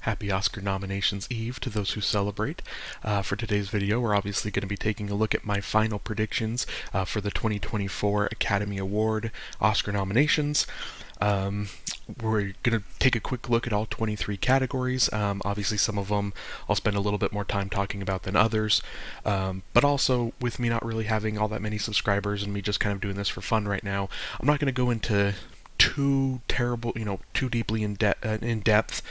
Happy Oscar nominations eve to those who celebrate. For today's video, we're obviously going to be taking a look at my final predictions for the 2024 Academy Award Oscar nominations. We're going to take a quick look at all 23 categories. Obviously, some of them I'll spend a little bit more time talking about than others. But also, with me not really having all that many subscribers and me just kind of doing this for fun right now, I'm not going to go into too deeply in depth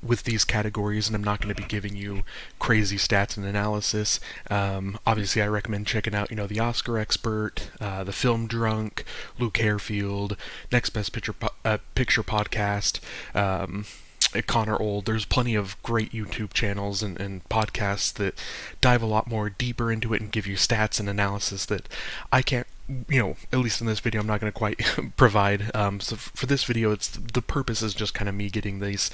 with these categories, and I'm not going to be giving you crazy stats and analysis. Obviously, I recommend checking out, the Oscar Expert, the Film Drunk, Luke Harefield, Next Best Picture podcast. Connor Old. There's plenty of great YouTube channels and podcasts that dive a lot more deeper into it and give you stats and analysis that I can't, at least in this video, I'm not going to quite provide. So for this video, the purpose is just kind of me getting these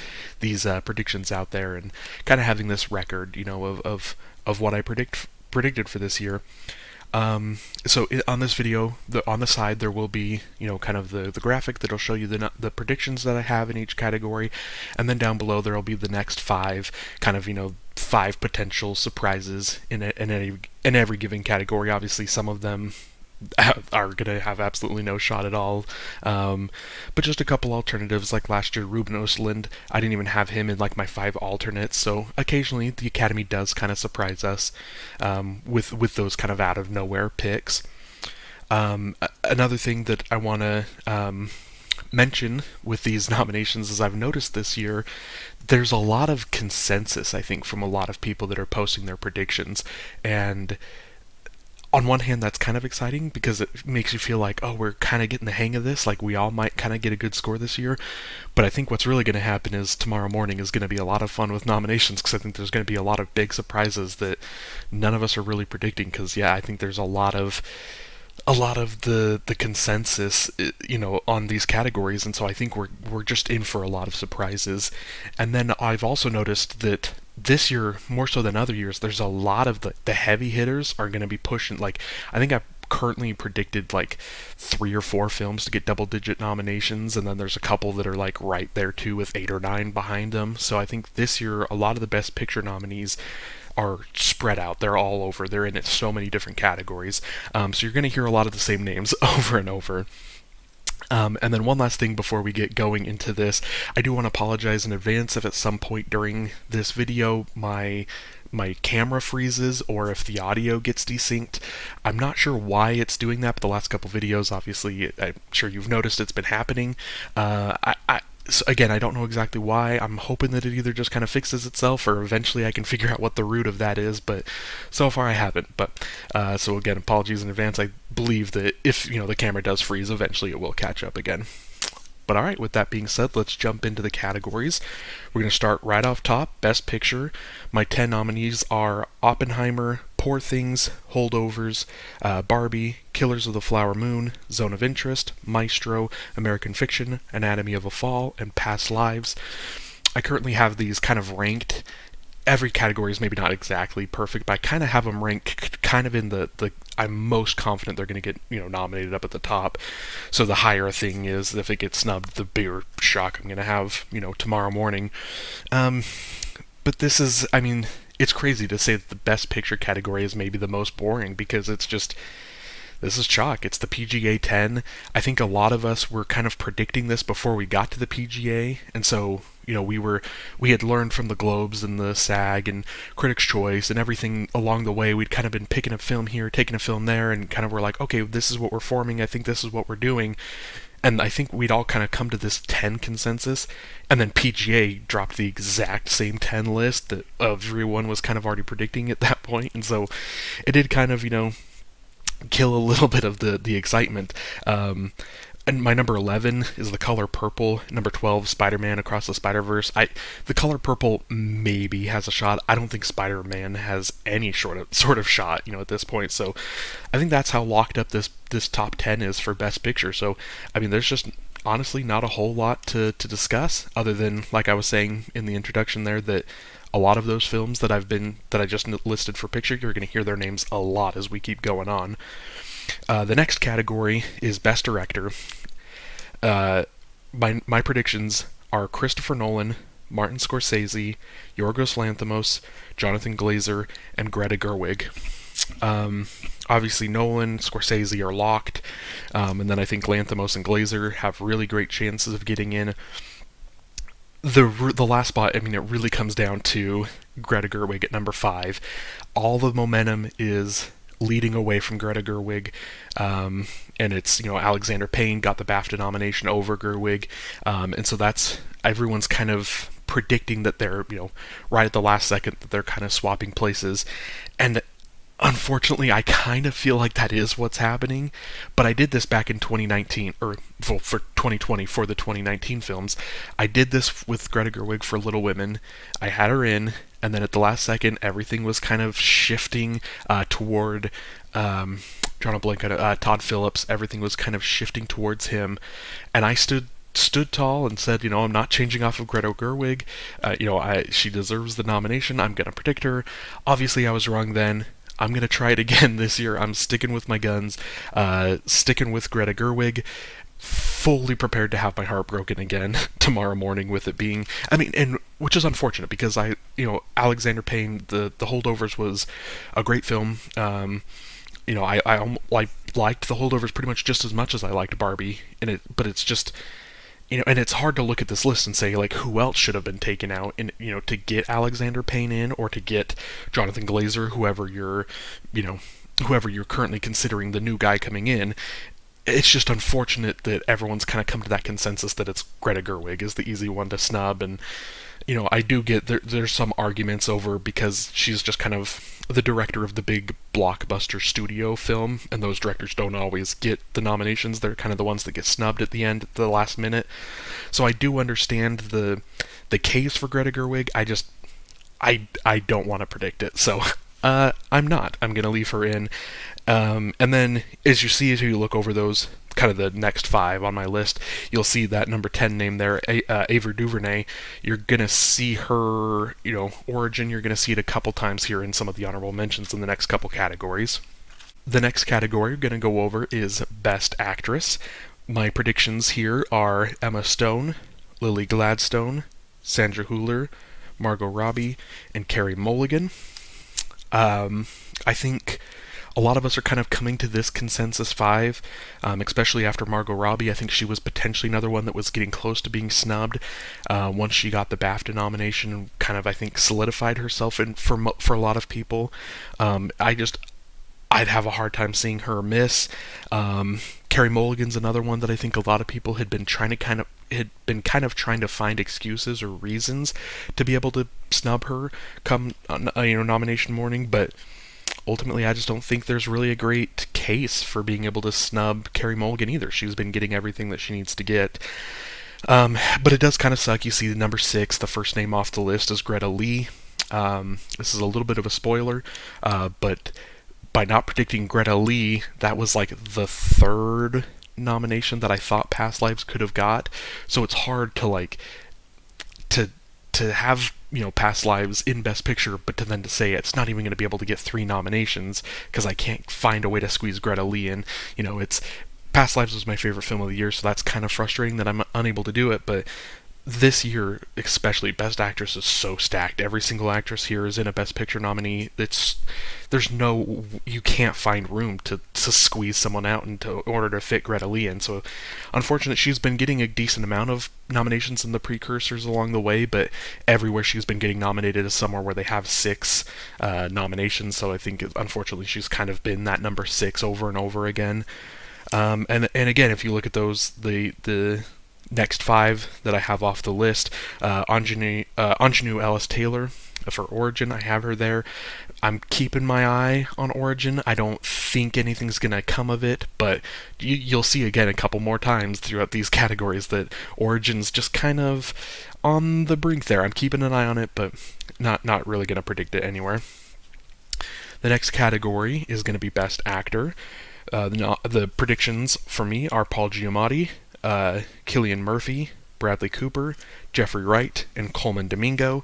predictions out there and kind of having this record, of what I predicted for this year. So on this video, on the side, there will be, kind of the graphic that'll show you the predictions that I have in each category, and then down below there will be the next five, kind of, five potential surprises in every given category. Obviously, some of them are going to have absolutely no shot at all. But just a couple alternatives, like last year, Ruben Östlund, I didn't even have him in like my 5 alternates, so occasionally the Academy does kind of surprise us with those kind of out of nowhere picks. Another thing that I want to mention with these nominations is I've noticed this year there's a lot of consensus, I think, from a lot of people that are posting their predictions, and on one hand, that's kind of exciting because it makes you feel like, oh, we're kind of getting the hang of this, like we all might kind of get a good score this year. But I think what's really going to happen is tomorrow morning is going to be a lot of fun with nominations, because I think there's going to be a lot of big surprises that none of us are really predicting, because I think there's a lot of the consensus, on these categories, and so I think we're just in for a lot of surprises. And then I've also noticed that this year, more so than other years, there's a lot of the heavy hitters are going to be pushing. Like, I think I've currently predicted like 3 or 4 films to get double-digit nominations, and then there's a couple that are like right there too with 8 or 9 behind them. So I think this year a lot of the Best Picture nominees are spread out. They're all over. They're in so many different categories. So you're going to hear a lot of the same names over and over. And then one last thing before we get going into this, I do want to apologize in advance if at some point during this video my camera freezes or if the audio gets desynced. I'm not sure why it's doing that, but the last couple videos, obviously, I'm sure you've noticed it's been happening. So again, I don't know exactly why. I'm hoping that it either just kind of fixes itself or eventually I can figure out what the root of that is, but so far I haven't. But so again, apologies in advance. I believe that if the camera does freeze, eventually it will catch up again. But alright, with that being said, let's jump into the categories. We're going to start right off top, Best Picture. My 10 nominees are Oppenheimer, Poor Things, Holdovers, Barbie, Killers of the Flower Moon, Zone of Interest, Maestro, American Fiction, Anatomy of a Fall, and Past Lives. I currently have these kind of ranked. Every category is maybe not exactly perfect, but I kind of have them ranked kind of in the I'm most confident they're going to get, nominated up at the top. So the higher a thing is, if it gets snubbed, the bigger shock I'm going to have, tomorrow morning. But this is, it's crazy to say that the Best Picture category is maybe the most boring, because it's just, this is chalk. It's the PGA 10. I think a lot of us were kind of predicting this before we got to the PGA, and so we had learned from the Globes and the SAG and Critics' Choice and everything along the way. We'd kind of been picking a film here, taking a film there, and kind of were like, okay, this is what we're forming. I think this is what we're doing. And I think we'd all kind of come to this 10 consensus, and then PGA dropped the exact same 10 list that everyone was kind of already predicting at that point, and so it did kind of, kill a little bit of the excitement. And my number 11 is The Color Purple. Number 12, Spider-Man Across the Spider-Verse. The Color Purple maybe has a shot. I don't think Spider-Man has any sort of shot, at this point. So I think that's how locked up this top 10 is for Best Picture. So, there's just honestly not a whole lot to discuss, other than, like I was saying in the introduction there, that a lot of those films that I just listed for picture, you're going to hear their names a lot as we keep going on. The next category is Best Director. My predictions are Christopher Nolan, Martin Scorsese, Yorgos Lanthimos, Jonathan Glazer, and Greta Gerwig. Obviously, Nolan, Scorsese are locked, and then I think Lanthimos and Glazer have really great chances of getting in. The last spot, I mean, it really comes down to Greta Gerwig at number 5. All the momentum is leading away from Greta Gerwig, and it's, Alexander Payne got the BAFTA nomination over Gerwig, and so that's, everyone's kind of predicting that they're, right at the last second that they're kind of swapping places, and unfortunately, I kind of feel like that is what's happening, but I did this back in 2019, or for 2020 for the 2019 films. I did this with Greta Gerwig for Little Women. I had her in, and then at the last second, everything was kind of shifting toward drawing a blank on Todd Phillips. Everything was kind of shifting towards him, and I stood tall and said, I'm not changing off of Greta Gerwig. She deserves the nomination. I'm going to predict her. Obviously, I was wrong then. I'm going to try it again this year. I'm sticking with my guns, sticking with Greta Gerwig, fully prepared to have my heart broken again tomorrow morning with it being, and which is unfortunate because Alexander Payne, the Holdovers was a great film. I liked The Holdovers pretty much just as much as I liked Barbie, but it's just, and it's hard to look at this list and say, like, who else should have been taken out, and, to get Alexander Payne in, or to get Jonathan Glazer, whoever you're currently considering the new guy coming in. It's just unfortunate that everyone's kind of come to that consensus that it's Greta Gerwig is the easy one to snub, and, I do get there's some arguments over because she's just kind of the director of the big blockbuster studio film, and those directors don't always get the nominations. They're kind of the ones that get snubbed at the end, at the last minute. So I do understand the case for Greta Gerwig. I don't want to predict it, so I'm not. I'm gonna leave her in. And then as you look over those, kind of the next 5 on my list, you'll see that number 10 name there, Ava DuVernay. You're gonna see her, origin. You're gonna see it a couple times here in some of the honorable mentions in the next couple categories. The next category we're gonna go over is Best Actress. My predictions here are Emma Stone, Lily Gladstone, Sandra Hüller, Margot Robbie, and Carey Mulligan. I think a lot of us are kind of coming to this consensus 5, especially after Margot Robbie. I think she was potentially another one that was getting close to being snubbed once she got the BAFTA nomination, kind of, I think, solidified herself for a lot of people. I'd have a hard time seeing her miss. Carey Mulligan's another one that I think a lot of people had been trying to find excuses or reasons to be able to snub her come nomination morning, but ultimately I just don't think there's really a great case for being able to snub Carey Mulligan either. She's been getting everything that she needs to get. But it does kind of suck. You see the number 6, the first name off the list is Greta Lee. This is a little bit of a spoiler, but by not predicting Greta Lee, that was like the 3rd nomination that I thought Past Lives could have got. So it's hard to to have Past Lives in Best Picture, but to say it's not even going to be able to get 3 nominations because I can't find a way to squeeze Greta Lee in. It's Past Lives was my favorite film of the year, so that's kind of frustrating that I'm unable to do it. But this year, especially, Best Actress is so stacked. Every single actress here is in a Best Picture nominee. You can't find room to squeeze someone out in order to fit Greta Lee in. So, unfortunately, she's been getting a decent amount of nominations in the precursors along the way, but everywhere she's been getting nominated is somewhere where they have 6 nominations. So I think, unfortunately, she's kind of been that number 6 over and over again. And again, if you look at those, the next 5 that I have off the list, Anjanou Ellis Taylor for Origin, I have her there. I'm keeping my eye on Origin. I don't think anything's going to come of it, but you'll see again a couple more times throughout these categories that Origin's just kind of on the brink there. I'm keeping an eye on it, but not really going to predict it anywhere. The next category is going to be Best Actor. The predictions for me are Paul Giamatti, Cillian Murphy, Bradley Cooper, Jeffrey Wright, and Coleman Domingo.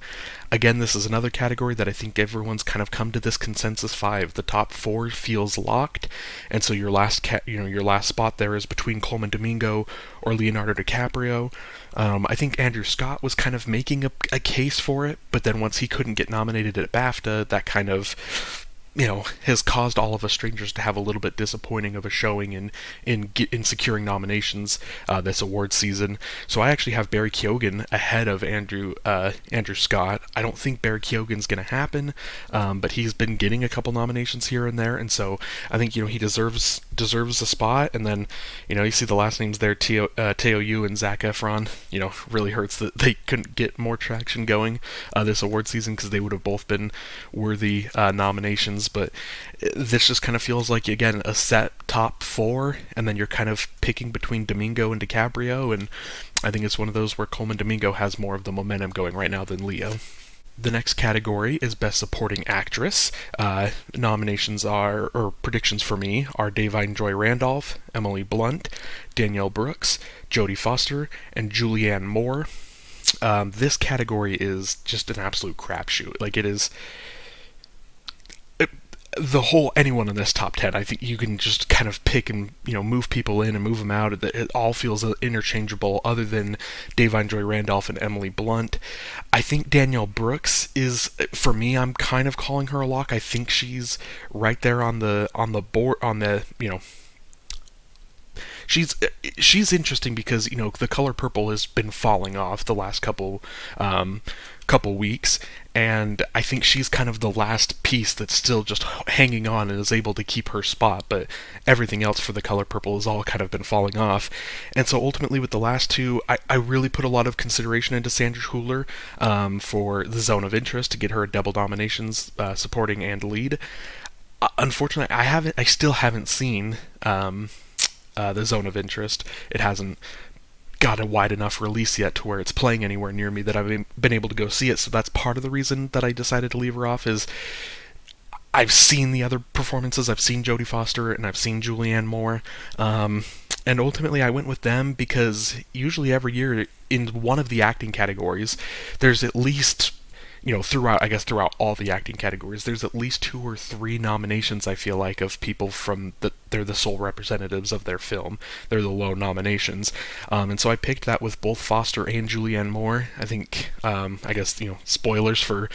Again, this is another category that I think everyone's kind of come to this consensus 5. The top 4 feels locked, and so your last spot there is between Coleman Domingo or Leonardo DiCaprio. I think Andrew Scott was kind of making a case for it, but then once he couldn't get nominated at BAFTA, that kind of has caused all of us strangers to have a little bit disappointing of a showing in securing nominations this award season. So I actually have Barry Keoghan ahead of Andrew Scott. I don't think Barry Keoghan's going to happen, but he's been getting a couple nominations here and there, and so I think he deserves a spot. And then you see the last names there, Teo Yu and Zac Efron. Really hurts that they couldn't get more traction going this award season, because they would have both been worthy nominations. But this just kind of feels like, again, a set top four, and then you're kind of picking between Domingo and DiCaprio, and I think it's one of those where Coleman Domingo has more of the momentum going right now than Leo. The next category is Best Supporting Actress. Nominations or predictions for me are Da'Vine Joy Randolph, Emily Blunt, Danielle Brooks, Jodie Foster, and Julianne Moore. This category is just an absolute crapshoot. Like, it is anyone in this top 10, I think you can just kind of pick and move people in and move them out. It all feels interchangeable, other than Da'Vine Joy Randolph and Emily Blunt. I think Danielle Brooks is, for me, I'm kind of calling her a lock. I think she's right there on the board, on the she's interesting because The Color Purple has been falling off the last couple weeks, and I think she's kind of the last piece that's still just hanging on and is able to keep her spot, but everything else for The Color Purple has all kind of been falling off. And so ultimately with the last two, I really put a lot of consideration into Sandra Hüller for The Zone of Interest, to get her double nominations, supporting and lead. Unfortunately, I still haven't seen The Zone of Interest. It hasn't got a wide enough release yet to where it's playing anywhere near me that I've been able to go see it. So that's part of the reason that I decided to leave her off. Is I've seen the other performances. I've seen Jodie Foster and I've seen Julianne Moore, and ultimately I went with them because usually every year in one of the acting categories, there's at least throughout all the acting categories, there's at least 2 or 3 nominations, I feel like, of people they're the sole representatives of their film. They're the low nominations. And so I picked that with both Foster and Julianne Moore. I think, spoilers for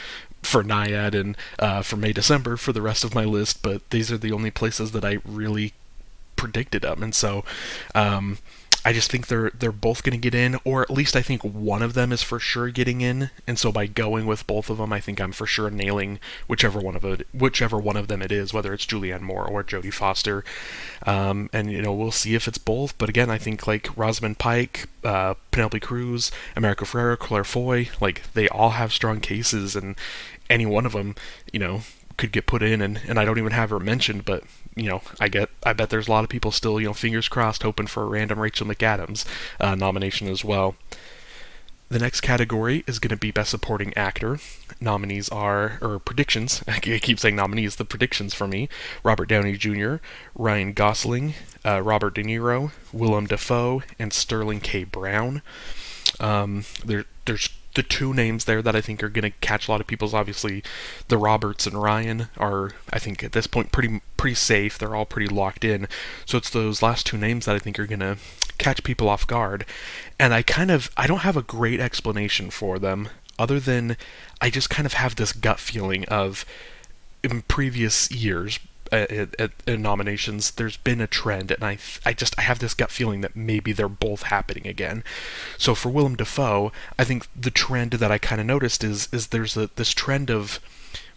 Naiad and for May December for the rest of my list, but these are the only places that I really predicted them. And so, I just think they're both going to get in, or at least I think one of them is for sure getting in. And so by going with both of them, I think I'm for sure nailing whichever one of them it is, whether it's Julianne Moore or Jodie Foster. And we'll see if it's both. But again, I think like Rosamund Pike, Penelope Cruz, America Ferrera, Claire Foy, like they all have strong cases, and any one of them, could get put in, and I don't even have her mentioned, but I bet there's a lot of people still, fingers crossed, hoping for a random Rachel McAdams nomination as well. The next category is going to be Best Supporting Actor. Nominees are, or predictions, I keep saying nominees, the predictions for me: Robert Downey Jr., Ryan Gosling, Robert De Niro, Willem Dafoe, and Sterling K. Brown. There's the 2 names there that I think are going to catch a lot of people's. Obviously, the Roberts and Ryan are, I think, at this point pretty safe. They're all pretty locked in. So it's those last 2 names that I think are going to catch people off guard. And I don't have a great explanation for them, other than I just kind of have this gut feeling of, in previous years, in nominations, there's been a trend, and I have this gut feeling that maybe they're both happening again. So for Willem Dafoe, I think the trend that I kind of noticed is there's this trend of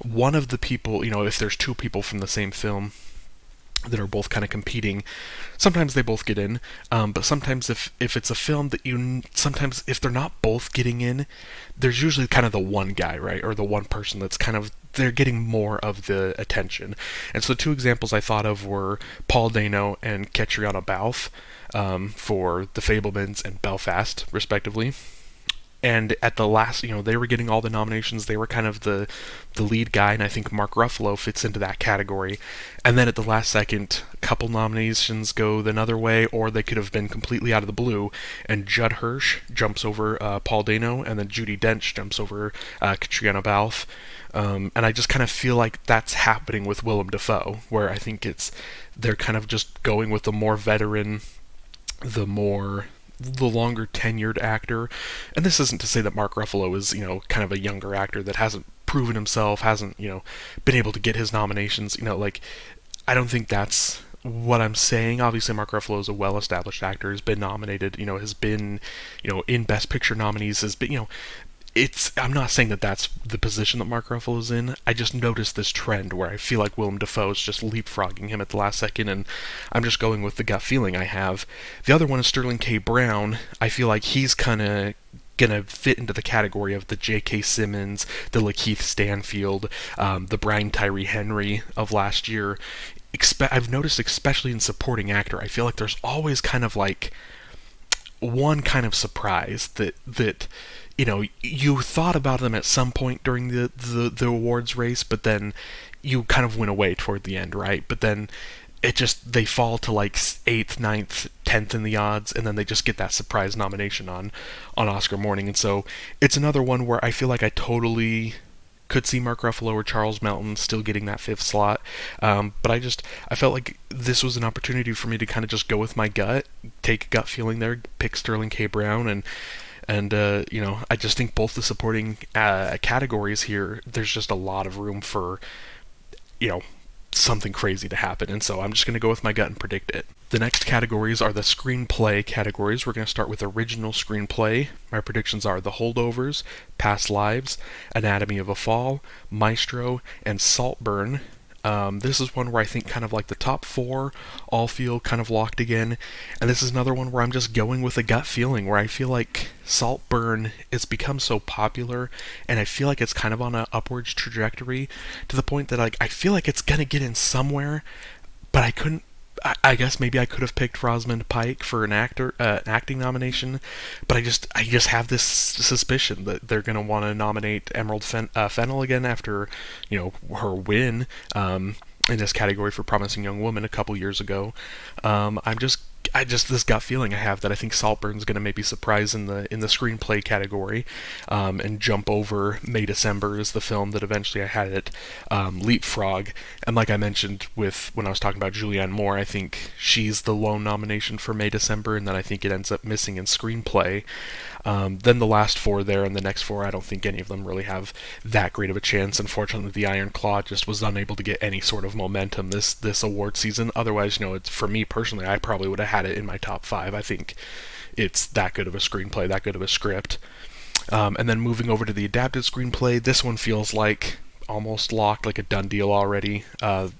one of the people, if there's 2 people from the same film that are both kind of competing, sometimes they both get in, but sometimes if it's a film that sometimes if they're not both getting in, there's usually kind of the one guy, right, or the one person that's kind of, they're getting more of the attention. And so the 2 examples I thought of were Paul Dano and Catriona Balfe for The Fabelmans and Belfast, respectively. And at the last, they were getting all the nominations. They were kind of the lead guy, and I think Mark Ruffalo fits into that category. And then at the last second, a couple nominations go the other way, or they could have been completely out of the blue, and Judd Hirsch jumps over Paul Dano, and then Judi Dench jumps over Catriona Balfe. And I just kind of feel like that's happening with Willem Dafoe, where I think they're kind of just going with the more veteran, the more the longer tenured actor. And this isn't to say that Mark Ruffalo is, kind of a younger actor that hasn't proven himself, hasn't, been able to get his nominations. Like, I don't think that's what I'm saying. Obviously, Mark Ruffalo is a well-established actor, has been nominated, has been, in Best Picture nominees, has been, I'm not saying that that's the position that Mark Ruffalo's in. I just noticed this trend where I feel like Willem Dafoe is just leapfrogging him at the last second, and I'm just going with the gut feeling I have. The other one is Sterling K. Brown. I feel like he's kind of gonna fit into the category of the J.K. Simmons, the Lakeith Stanfield, the Brian Tyree Henry of last year. I've noticed, especially in supporting actor, I feel like there's always kind of like one kind of surprise that you thought about them at some point during the awards race, but then you kind of went away toward the end, right? But then they fall to like 8th, 9th, 10th in the odds, and then they just get that surprise nomination on Oscar morning. And so it's another one where I feel like I totally could see Mark Ruffalo or Charles Melton still getting that 5th slot. But I felt like this was an opportunity for me to kind of just go with my gut, take a gut feeling there, pick Sterling K. Brown, and I just think both the supporting categories here, there's just a lot of room for, something crazy to happen. And so I'm just going to go with my gut and predict it. The next categories are the screenplay categories. We're going to start with original screenplay. My predictions are The Holdovers, Past Lives, Anatomy of a Fall, Maestro, and Saltburn. This is one where I think kind of like the top 4 all feel kind of locked again. And this is another one where I'm just going with a gut feeling, where I feel like Saltburn, it's become so popular, and I feel like it's kind of on an upwards trajectory to the point that I feel like it's going to get in somewhere, but I couldn't. I guess maybe I could have picked Rosamund Pike for an acting nomination, but I just have this suspicion that they're going to want to nominate Emerald Fennell again after, her win in this category for Promising Young Woman a couple years ago. This gut feeling I have that I think Saltburn's going to maybe surprise in the screenplay category, and jump over May December is the film that eventually I had it leapfrog. And like I mentioned when I was talking about Julianne Moore, I think she's the lone nomination for May December, and then I think it ends up missing in screenplay. Then the last 4 there and the next 4, I don't think any of them really have that great of a chance. Unfortunately, the Iron Claw just was unable to get any sort of momentum this award season. Otherwise, it's, for me personally, I probably would have had it in my top 5. I think it's that good of a screenplay, that good of a script. And then moving over to the adapted screenplay, this one feels like almost locked, like a done deal already.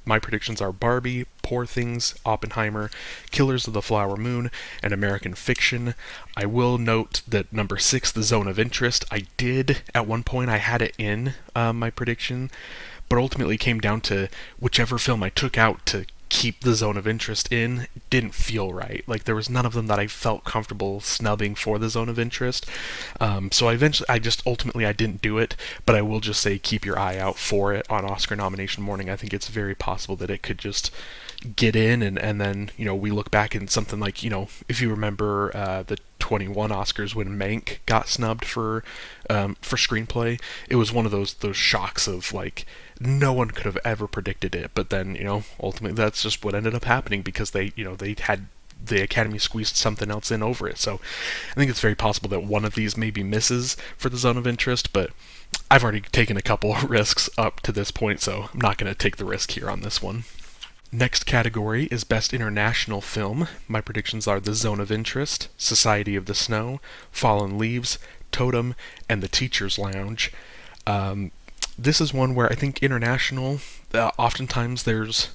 My predictions are Barbie, Poor Things, Oppenheimer, Killers of the Flower Moon, and American Fiction. I will note that number 6, The Zone of Interest, I did, at one point I had it in my prediction, but ultimately it came down to whichever film I took out to keep The Zone of Interest in didn't feel right. Like, there was none of them that I felt comfortable snubbing for The Zone of Interest. So I didn't do it, but I will just say keep your eye out for it on Oscar nomination morning. I think it's very possible that it could just get in, and then, we look back and something like, if you remember the 21 Oscars when Mank got snubbed for screenplay, it was one of those shocks of like, no one could have ever predicted it, but then, ultimately that's just what ended up happening because they had the Academy squeezed something else in over it. So I think it's very possible that one of these maybe misses for The Zone of Interest, but I've already taken a couple of risks up to this point, so I'm not going to take the risk here on this one. Next category is Best International Film. My predictions are The Zone of Interest, Society of the Snow, Fallen Leaves, Totem, and The Teacher's Lounge. This is one where I think international, oftentimes there's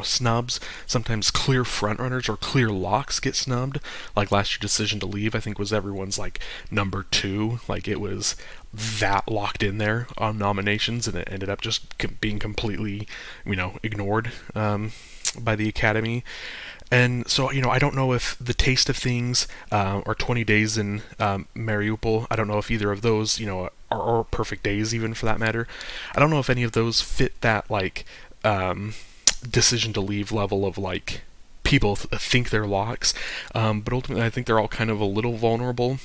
snubs. Sometimes clear frontrunners or clear locks get snubbed. Like last year's Decision to Leave, I think was everyone's like number 2. Like it was that locked in there on nominations, and it ended up just being completely, ignored by the Academy. And so, I don't know if The Taste of Things or 20 Days in Mariupol, I don't know if either of those, or Perfect Days even for that matter, I don't know if any of those fit that, like, Decision to Leave level of, like, people think they're locks. But ultimately, I think they're all kind of a little vulnerable.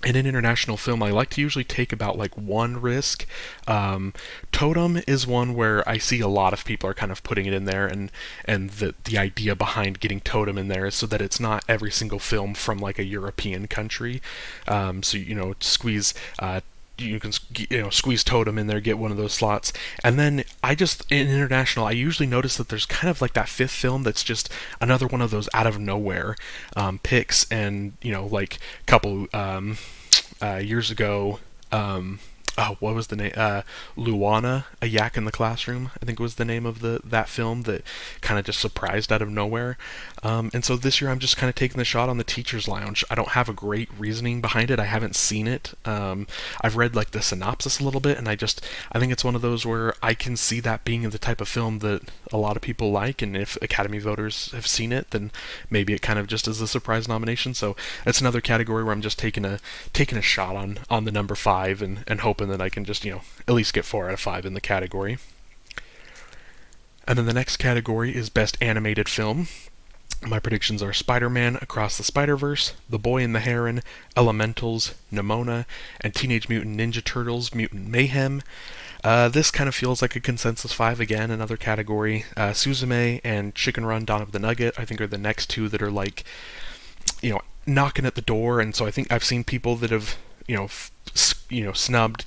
In an international film, I like to usually take about like one risk. Totem is one where I see a lot of people are kind of putting it in there, and the idea behind getting Totem in there is so that it's not every single film from like a European country. So squeeze. You can squeeze Totem in there, get one of those slots, and then I just in international I usually notice that there's kind of like that fifth film that's just another one of those out of nowhere picks, and like a couple years ago. What was the name? Luana, A Yak in the Classroom, I think was the name of that film that kind of just surprised out of nowhere. And so this year I'm just kind of taking the shot on the Teacher's Lounge. I don't have a great reasoning behind it. I haven't seen it. I've read like the synopsis a little bit, and I think it's one of those where I can see that being the type of film that a lot of people like, and if Academy voters have seen it, then maybe it kind of just is a surprise nomination. So that's another category where I'm just taking a shot on the number 5 and hoping that I can just at least get 4 out of 5 in the category. And then the next category is Best Animated Film. My predictions are Spider-Man Across the Spider-Verse, The Boy and the Heron, Elementals, Nimona, and Teenage Mutant Ninja Turtles Mutant Mayhem. This kind of feels like a consensus 5 again, another category. Suzume and Chicken Run Dawn of the Nugget, I think, are the next two that are like, knocking at the door, and so I think I've seen people that have, snubbed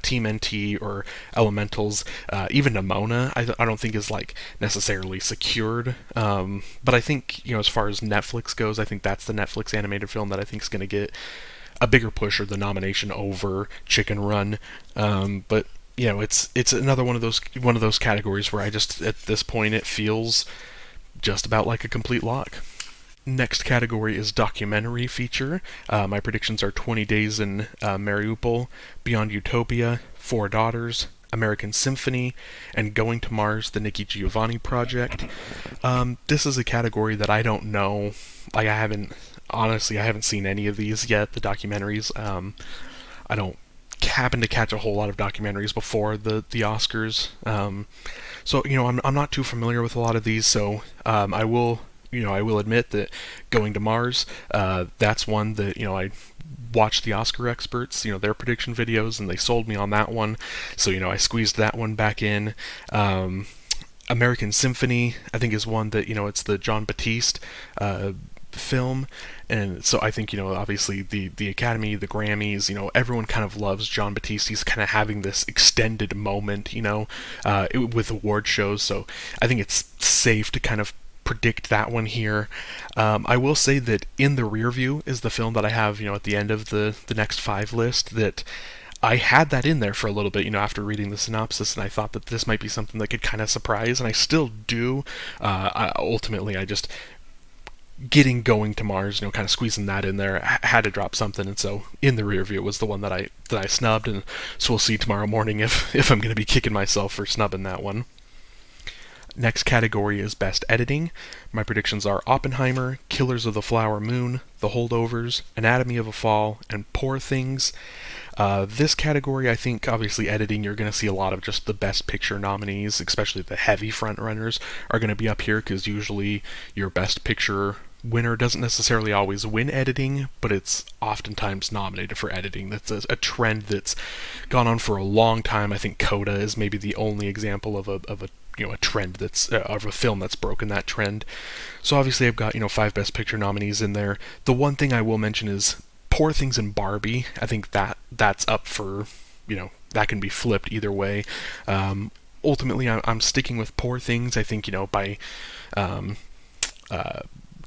Team NT or Elementals. Even Nimona, I don't think is like necessarily secured. But I think as far as Netflix goes, I think that's the Netflix animated film that I think is going to get a bigger push or the nomination over Chicken Run. But it's another one of those categories where I just at this point it feels just about like a complete lock. Next category is documentary feature. My predictions are 20 Days in Mariupol, Beyond Utopia, Four Daughters, American Symphony, and Going to Mars, the Nikki Giovanni project. This is a category that I don't know. Like I haven't seen any of these yet, the documentaries. I don't happen to catch a whole lot of documentaries before the Oscars. So I'm not too familiar with a lot of these, so I will admit that Going to Mars, that's one that, I watched the Oscar experts, their prediction videos, and they sold me on that one. So, I squeezed that one back in. American Symphony, I think, is one that, it's the John Batiste film. And so I think, obviously the Academy, the Grammys, everyone kind of loves John Batiste. He's kind of having this extended moment, with award shows. So I think it's safe to kind of predict that one here. I will say that In the Rear View is the film that I have, at the end of the next 5 list, that I had that in there for a little bit, after reading the synopsis, and I thought that this might be something that could kind of surprise, and I still do. Ultimately, I just getting Going to Mars, kind of squeezing that in there, had to drop something, and so In the Rear View was the one that I snubbed, and so we'll see tomorrow morning if I'm going to be kicking myself for snubbing that one. Next category is Best Editing. My predictions are Oppenheimer, Killers of the Flower Moon, The Holdovers, Anatomy of a Fall, and Poor Things. This category, I think, obviously editing, you're going to see a lot of just the Best Picture nominees, especially the heavy frontrunners, are going to be up here because usually your Best Picture winner doesn't necessarily always win editing, but it's oftentimes nominated for editing. That's a trend that's gone on for a long time. I think Coda is maybe the only example of a trend that's of a film that's broken that trend. So obviously I've got 5 Best Picture nominees in there. The one thing I will mention is Poor Things and Barbie. I think that's up for that can be flipped either way. Ultimately I'm sticking with Poor Things. I think by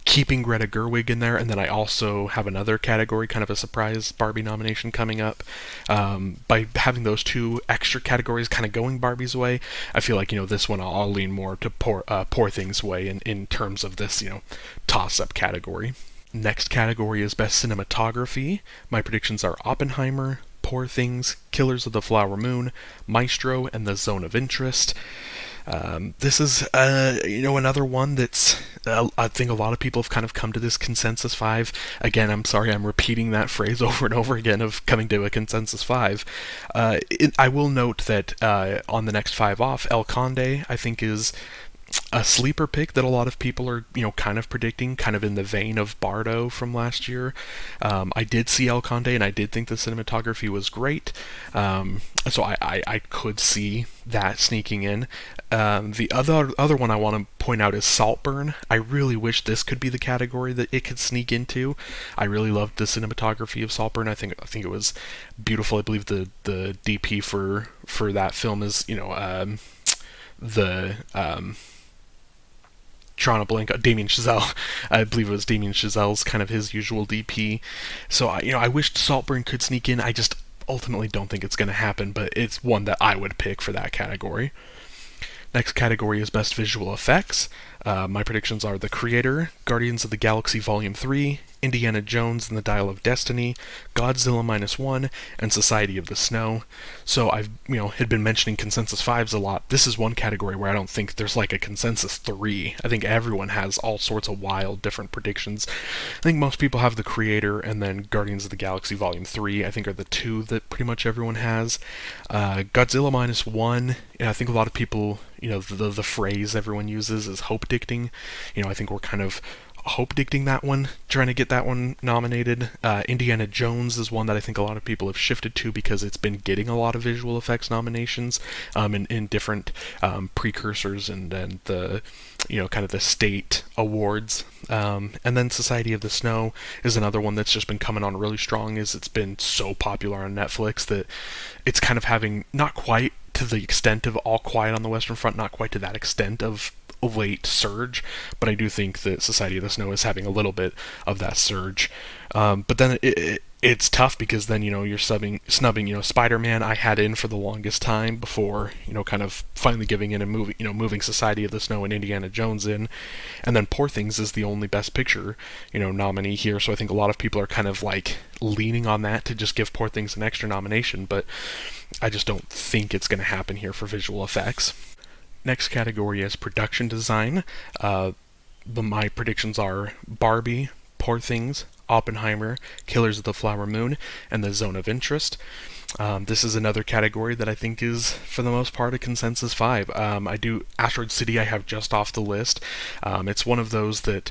keeping Greta Gerwig in there, and then I also have another category, kind of a surprise Barbie nomination coming up. By having those 2 extra categories kind of going Barbie's way, I feel like this one I'll lean more to Poor Things' way in terms of this toss-up category. Next category is Best Cinematography. My predictions are Oppenheimer, Poor Things, Killers of the Flower Moon, Maestro, and The Zone of Interest. This is, another one that's, I think a lot of people have kind of come to this consensus 5. Again, I'm sorry I'm repeating that phrase over and over again of coming to a consensus 5. I will note that on the next 5 off, El Conde, I think, is A sleeper pick that a lot of people are, kind of predicting, kind of in the vein of Bardo from last year. I did see El Conde, and I did think the cinematography was great. So I could see that sneaking in. The other one I want to point out is Saltburn. I really wish this could be the category that it could sneak into. I really loved the cinematography of Saltburn. I think it was beautiful. I believe the DP for that film is the Toronto Blank, Damien Chazelle. I believe it was Damien Chazelle's kind of his usual DP. So I wished Saltburn could sneak in. I just ultimately don't think it's going to happen, but it's one that I would pick for that category. Next category is Best Visual Effects. My predictions are The Creator, Guardians of the Galaxy Volume 3, Indiana Jones and the Dial of Destiny, Godzilla -1, and Society of the Snow. So I've had been mentioning consensus 5s a lot. This is one category where I don't think there's like a consensus 3. I think everyone has all sorts of wild different predictions. I think most people have The Creator, and then Guardians of the Galaxy Volume 3 I think are the two that pretty much everyone has. Godzilla -1, I think a lot of people, the phrase everyone uses is hope dicting. I think we're kind of hope dicting that one, trying to get that one nominated. Indiana Jones is one that I think a lot of people have shifted to because it's been getting a lot of visual effects nominations in different precursors and then the kind of the state awards. And then Society of the Snow is another one that's just been coming on really strong, as it's been so popular on Netflix that it's kind of having, not quite to the extent of All Quiet on the Western Front, not quite to that extent of late surge, but I do think that Society of the Snow is having a little bit of that surge. But then it's tough because then you're snubbing Spider-Man. I had in for the longest time before kind of finally giving in and moving Society of the Snow and Indiana Jones in, and then Poor Things is the only Best Picture nominee here. So I think a lot of people are kind of like leaning on that to just give Poor Things an extra nomination, but I just don't think it's going to happen here for visual effects. Next category is production design. My predictions are Barbie, Poor Things, Oppenheimer, Killers of the Flower Moon, and The Zone of Interest. This is another category that I think is, for the most part, a consensus 5. Asteroid City I have just off the list. It's one of those that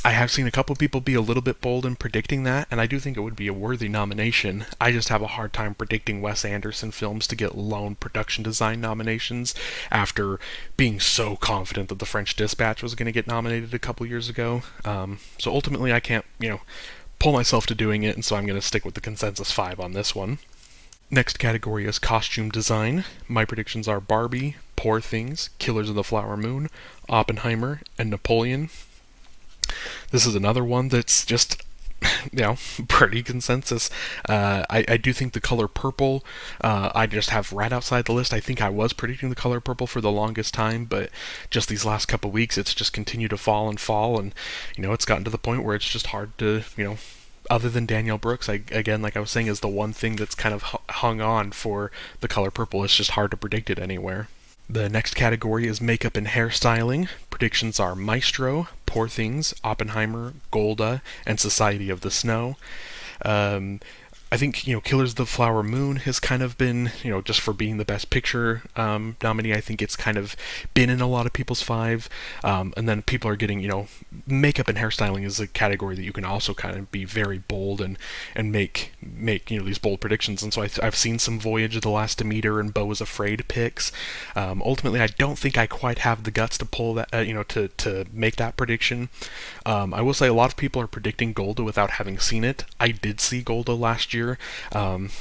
I have seen a couple people be a little bit bold in predicting that, and I do think it would be a worthy nomination. I just have a hard time predicting Wes Anderson films to get lone production design nominations after being so confident that The French Dispatch was going to get nominated a couple years ago. So ultimately I can't, pull myself to doing it, and so I'm going to stick with the consensus 5 on this one. Next category is costume design. My predictions are Barbie, Poor Things, Killers of the Flower Moon, Oppenheimer, and Napoleon. This is another one that's just, pretty consensus. I do think the color purple, I just have right outside the list. I think I was predicting the color purple for the longest time, but just these last couple weeks, it's just continued to fall, and, it's gotten to the point where it's just hard to, other than Danielle Brooks, again, like I was saying, is the one thing that's kind of hung on for the color purple. It's just hard to predict it anywhere. The next category is makeup and hairstyling. Predictions are Maestro, Poor Things, Oppenheimer, Golda, and Society of the Snow. I think, Killers of the Flower Moon has kind of been, just for being the Best Picture nominee, I think it's kind of been in a lot of people's 5. And then people are getting, makeup and hairstyling is a category that you can also kind of be very bold and make these bold predictions. And so I've seen some Voyage of the Last Demeter and Beau is Afraid picks. Ultimately, I don't think I quite have the guts to pull that, to make that prediction. I will say a lot of people are predicting Golda without having seen it. I did see Golda last year. And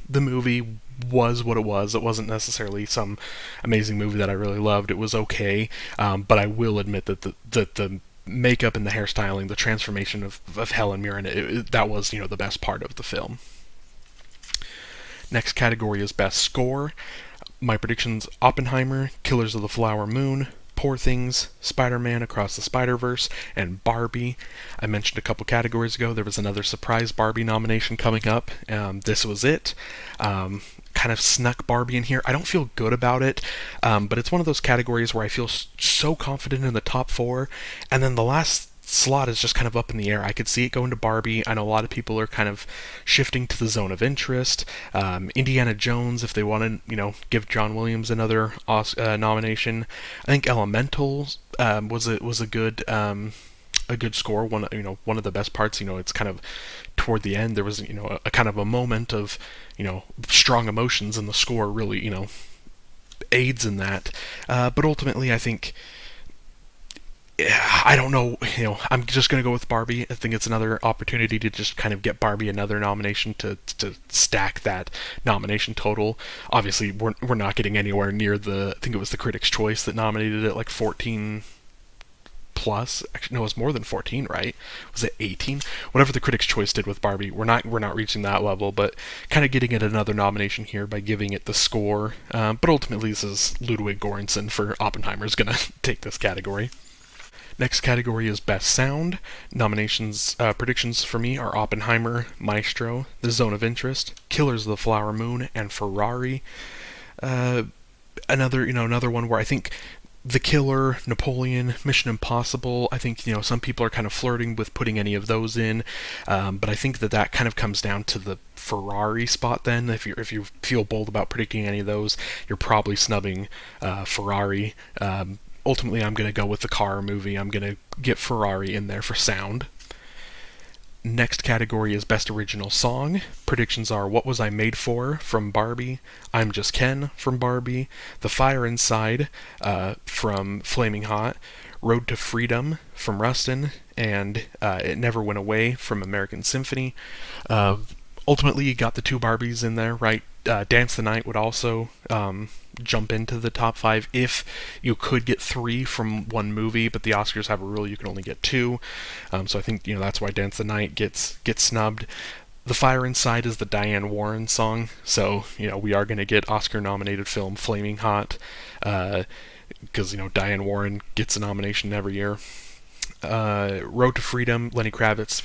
the movie was what it was. It wasn't necessarily some amazing movie that I really loved. It was okay, but I will admit that the makeup and the hairstyling, the transformation of Helen Mirren, that was the best part of the film. Next category is Best Score. My predictions: Oppenheimer, Killers of the Flower Moon, Poor Things, Spider-Man Across the Spider-Verse, and Barbie. I mentioned a couple categories ago there was another surprise Barbie nomination coming up. This was it. Kind of snuck Barbie in here. I don't feel good about it, but it's one of those categories where I feel so confident in the top 4, and then the last slot is just kind of up in the air. I could see it going to Barbie. I know a lot of people are kind of shifting to the zone of interest. Indiana Jones, if they want to, give John Williams another nomination. I think Elemental was a good score. One of the best parts. It's kind of toward the end. There was a kind of a moment of strong emotions, and the score really aids in that. But ultimately, I think I don't know. I'm just going to go with Barbie. I think it's another opportunity to just kind of get Barbie another nomination to stack that nomination total. Obviously, we're not getting anywhere near I think it was the Critics' Choice that nominated it like 14 plus. Actually, no, it was more than 14, right? Was it 18? Whatever the Critics' Choice did with Barbie, we're not reaching that level, but kind of getting it another nomination here by giving it the score. But ultimately, this is Ludwig Göransson for Oppenheimer's going to take this category. Next category is Best Sound. Nominations, predictions for me are Oppenheimer, Maestro, The Zone of Interest, Killers of the Flower Moon, and Ferrari. Another one where I think The Killer, Napoleon, Mission Impossible. I think some people are kind of flirting with putting any of those in, but I think that kind of comes down to the Ferrari spot. Then, if you feel bold about predicting any of those, you're probably snubbing Ferrari. Ultimately, I'm going to go with the car movie. I'm going to get Ferrari in there for sound. Next category is Best Original Song. Predictions are What Was I Made For from Barbie, I'm Just Ken from Barbie, The Fire Inside from Flaming Hot, Road to Freedom from Rustin, and It Never Went Away from American Symphony. Ultimately, you got the two Barbies in there, right? Dance the Night would also jump into the top 5 if you could get 3 from one movie, but the Oscars have a rule you can only get 2. So I think that's why Dance the Night gets snubbed. The Fire Inside is the Diane Warren song, so we are going to get Oscar-nominated film Flaming Hot, because Diane Warren gets a nomination every year. Road to Freedom, Lenny Kravitz,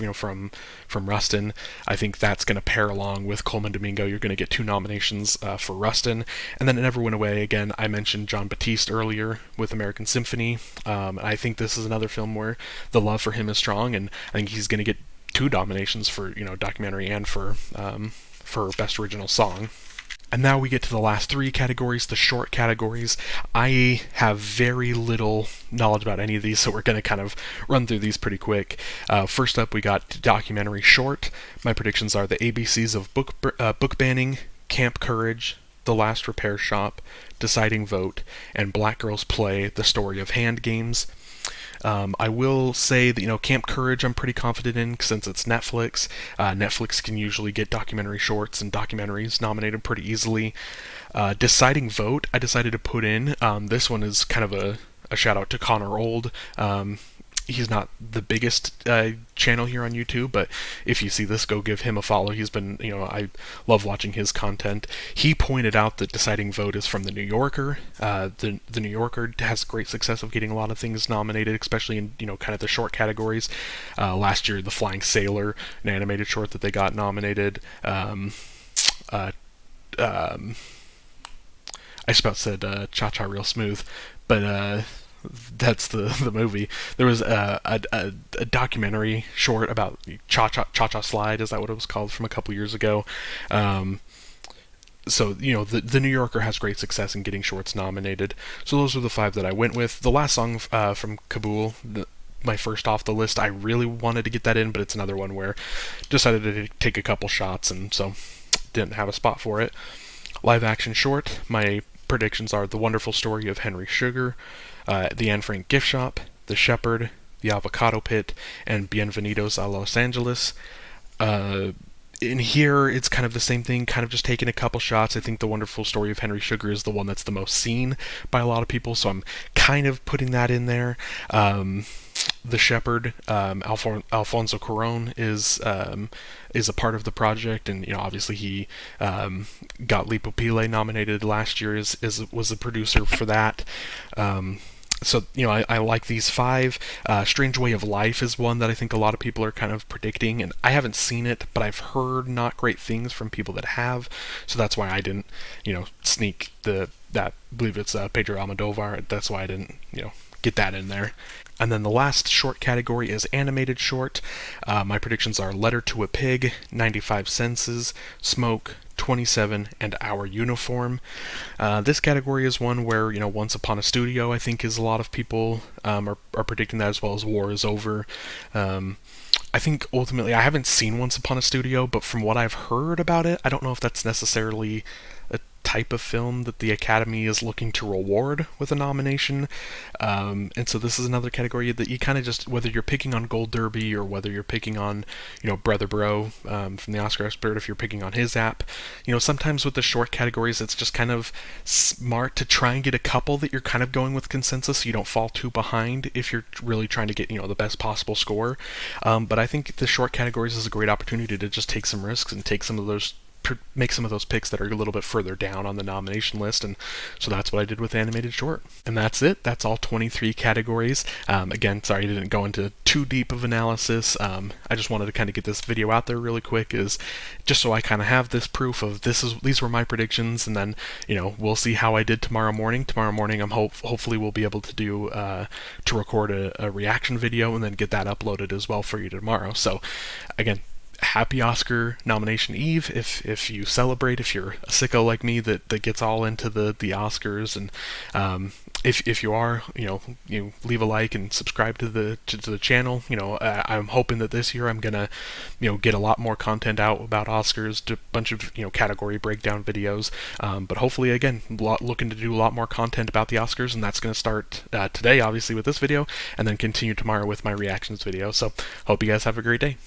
from Rustin. I think that's going to pair along with Coleman Domingo. You're going to get 2 nominations for Rustin. And then It Never Went Away. Again, I mentioned John Batiste earlier with American Symphony. I think this is another film where the love for him is strong, and I think he's going to get 2 nominations for documentary and for Best Original Song. And now we get to the last 3 categories, the short categories. I have very little knowledge about any of these, so we're going to kind of run through these pretty quick. First up, we got documentary short. My predictions are The ABCs of Book Banning, Camp Courage, The Last Repair Shop, Deciding Vote, and Black Girls Play, The Story of Hand Games. I will say that, Camp Courage I'm pretty confident in since it's Netflix. Netflix can usually get documentary shorts and documentaries nominated pretty easily. Deciding Vote, I decided to put in. This one is kind of a shout out to Connor Old. He's not the biggest channel here on YouTube, but if you see this, go give him a follow. He's been, I love watching his content. He pointed out that Deciding Vote is from The New Yorker. The New Yorker has great success of getting a lot of things nominated, especially in, kind of the short categories. Last year, The Flying Sailor, an animated short that they got nominated. I just about said Cha-Cha Real Smooth, but that's the movie. There was a documentary short about Cha-Cha Slide, is that what it was called, from a couple years ago. So, the New Yorker has great success in getting shorts nominated. So those are the 5 that I went with. The last song from Kabul, my first off the list, I really wanted to get that in, but it's another one where decided to take a couple shots, and so didn't have a spot for it. Live action short, my predictions are The Wonderful Story of Henry Sugar, The Anne Frank Gift Shop, The Shepherd, The Avocado Pit, and Bienvenidos a Los Angeles. In here, it's kind of the same thing, kind of just taking a couple shots. I think The Wonderful Story of Henry Sugar is the one that's the most seen by a lot of people, so I'm kind of putting that in there. The Shepherd, Alfonso Cuarón is a part of the project, and obviously he got Lipo Pile nominated last year, was the producer for that. So, I like these 5. Strange Way of Life is one that I think a lot of people are kind of predicting, and I haven't seen it, but I've heard not great things from people that have, so that's why I didn't, sneak that, I believe it's Pedro Almodovar, that's why I didn't, get that in there. And then the last short category is animated short. My predictions are Letter to a Pig, 95 Senses, Smoke, 27, and Our Uniform. This category is one where, Once Upon a Studio, I think, is a lot of people are predicting that, as well as War is Over. I think ultimately, I haven't seen Once Upon a Studio, but from what I've heard about it, I don't know if that's necessarily a type of film that the Academy is looking to reward with a nomination. And so this is another category that you kind of just, whether you're picking on Gold Derby or whether you're picking on, Brother Bro from the Oscar Expert, if you're picking on his app, sometimes with the short categories, it's just kind of smart to try and get a couple that you're kind of going with consensus so you don't fall too behind if you're really trying to get, the best possible score. But I think the short categories is a great opportunity to just take some risks and make some of those picks that are a little bit further down on the nomination list, and so that's what I did with animated short. And that's it. That's all 23 categories. Again, sorry I didn't go into too deep of analysis. I just wanted to kind of get this video out there really quick, is just so I kind of have this proof of these were my predictions, and then we'll see how I did tomorrow morning. Tomorrow morning, hopefully we'll be able to do to record a reaction video and then get that uploaded as well for you tomorrow. So again, happy Oscar nomination eve if you celebrate, if you're a sicko like me that gets all into the Oscars. And if you are, you leave a like and subscribe to the channel. I'm hoping that this year I'm gonna get a lot more content out about Oscars, a bunch of category breakdown videos, but hopefully again looking to do a lot more content about the Oscars, and that's gonna start today obviously with this video, and then continue tomorrow with my reactions video. So hope you guys have a great day.